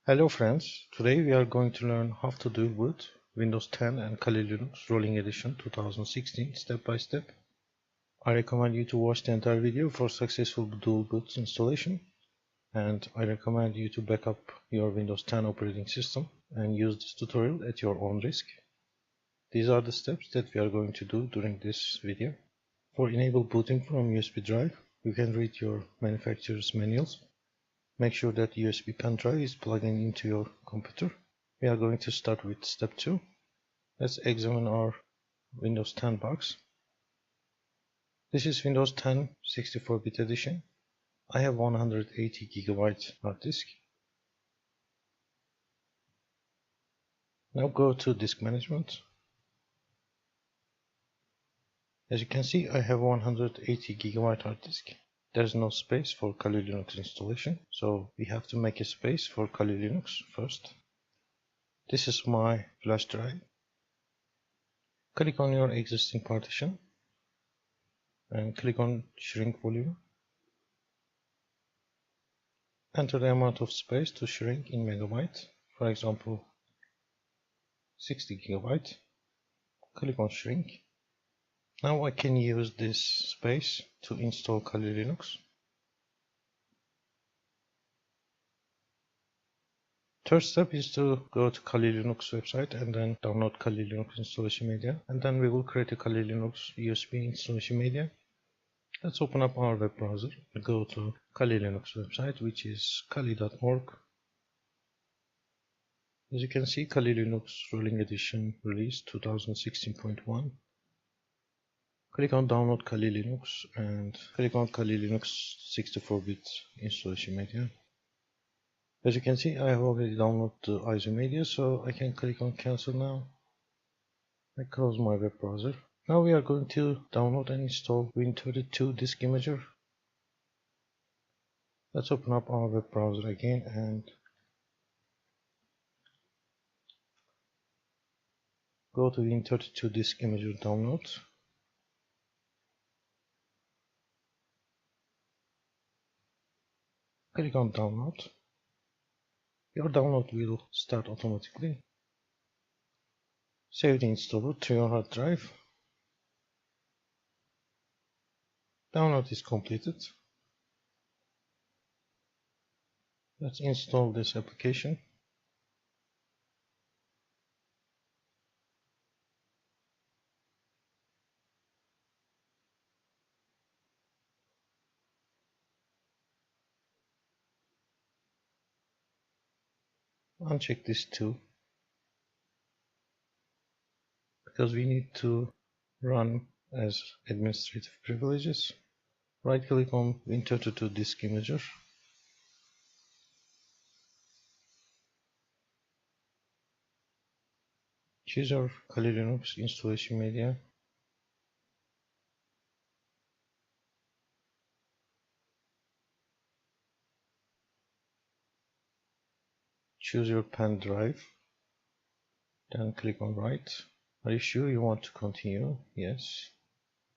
Hello friends, today we are going to learn how to dual boot Windows 10 and Kali Linux Rolling Edition 2016 step by step. I recommend you to watch the entire video for successful dual boot installation, and I recommend you to back up your Windows 10 operating system and use this tutorial at your own risk. These are the steps that we are going to do during this video. For enable booting from USB drive, you can read your manufacturer's manuals. Make sure that USB pen drive is plugged into your computer. We are going to start with step 2. Let's examine our Windows 10 box. This is Windows 10 64-bit edition. I have 180 GB hard disk. Now go to disk management. As you can see, I have 180 GB hard disk. There's no space for Kali Linux installation, so we have to make a space for Kali Linux first. This is my flash drive. Click on your existing partition and click on shrink volume. Enter the amount of space to shrink in megabyte, for example 60 GB. Click on shrink. Now I can use this space to install Kali Linux. Third step is to go to Kali Linux website and then download Kali Linux installation media, and then we will create a Kali Linux USB installation media. Let's open up our web browser and go to Kali Linux website, which is kali.org. As you can see, Kali Linux Rolling Edition release 2016.1. Click on download Kali Linux and click on Kali Linux 64-bit installation media. As you can see, I have already downloaded the ISO media, so I can click on cancel now. I close my web browser. Now we are going to download and install Win32 disk imager. Let's open up our web browser again and go to Win32 disk imager download. Click on download. Your download will start automatically. Save the installer to your hard drive. Download is completed. Let's install this application. Uncheck this too, because we need to run as administrative privileges. Right click on Win32 disk imager. Choose your Kali Linux installation media. Choose your pen drive. Then click on write. Are you sure you want to continue? Yes.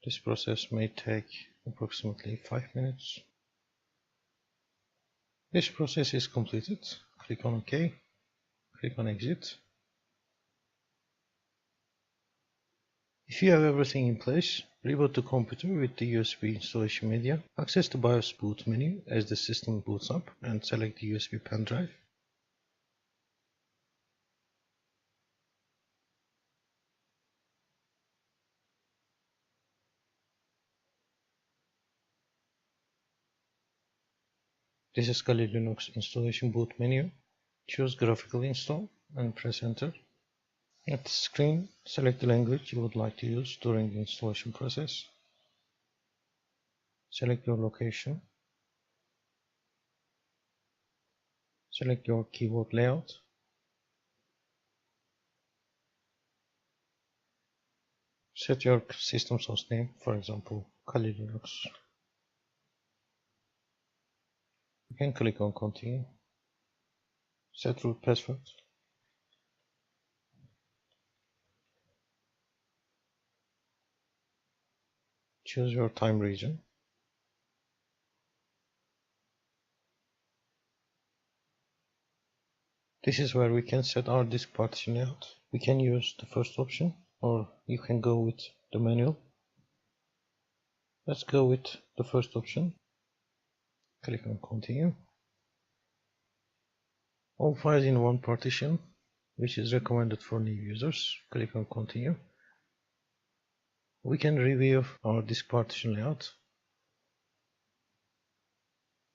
This process may take approximately 5 minutes. This process is completed. Click on OK. Click on exit. If you have everything in place, reboot the computer with the USB installation media. Access the BIOS boot menu as the system boots up and select the USB pen drive. This is Kali Linux installation boot menu. Choose graphical install and press enter. At the screen, select the language you would like to use during the installation process. Select your location. Select your keyboard layout. Set your system source name, for example, Kali Linux. You can click on continue. Set root password. Choose your time region. This is where we can set our disk partition layout. We can use the first option, or you can go with the manual. Let's go with the first option. Click on continue. All files in one partition, which is recommended for new users. Click on continue. We can review our disk partition layout.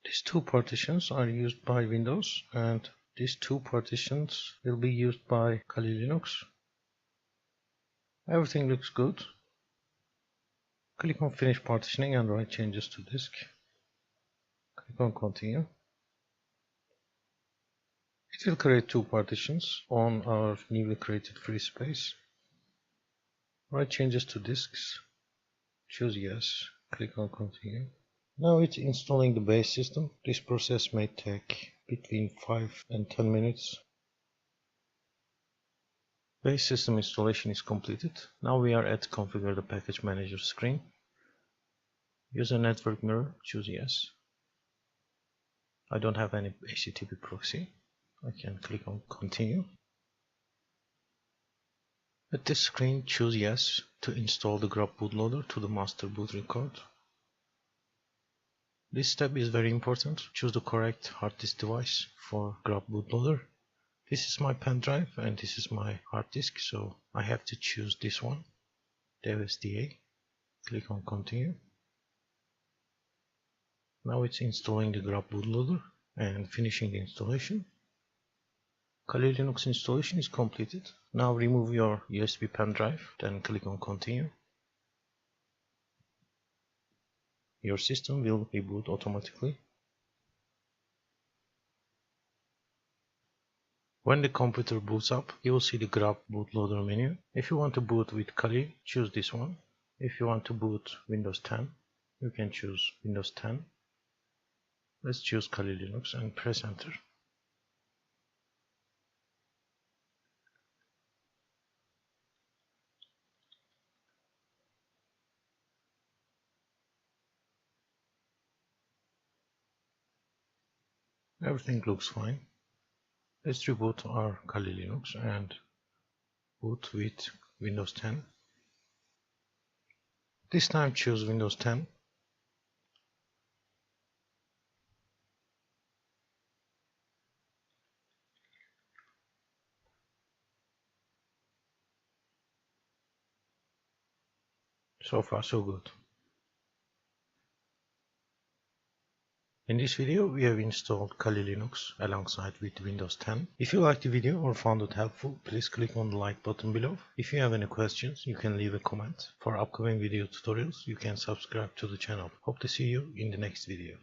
These two partitions are used by Windows, and these two partitions will be used by Kali Linux. Everything looks good. Click on finish partitioning and write changes to disk. Click on continue. It will create two partitions on our newly created free space. Write changes to disks. Choose yes. Click on continue. Now it's installing the base system. This process may take between 5 and 10 minutes. Base system installation is completed. Now we are at configure the package manager screen. Use a network mirror. Choose yes. I don't have any HTTP proxy. I can click on continue. At this screen, choose yes to install the grub bootloader to the master boot record. This step is very important. Choose the correct hard disk device for grub bootloader. This is my pen drive and this is my hard disk, so I have to choose this one, DevSDA. Click on continue. Now it's installing the grub bootloader and finishing the installation. Kali Linux installation is completed. Now remove your USB pen drive, then click on continue. Your system will reboot automatically. When the computer boots up, you will see the grub bootloader menu. If you want to boot with Kali, choose this one. If you want to boot Windows 10, you can choose Windows 10. Let's choose Kali Linux and press enter. Everything looks fine. Let's reboot our Kali Linux and boot with Windows 10. This time choose Windows 10. So far so good. In this video, we have installed Kali Linux alongside with Windows 10. If you liked the video or found it helpful, please click on the like button below. If you have any questions, you can leave a comment. For upcoming video tutorials, you can subscribe to the channel. Hope to see you in the next video.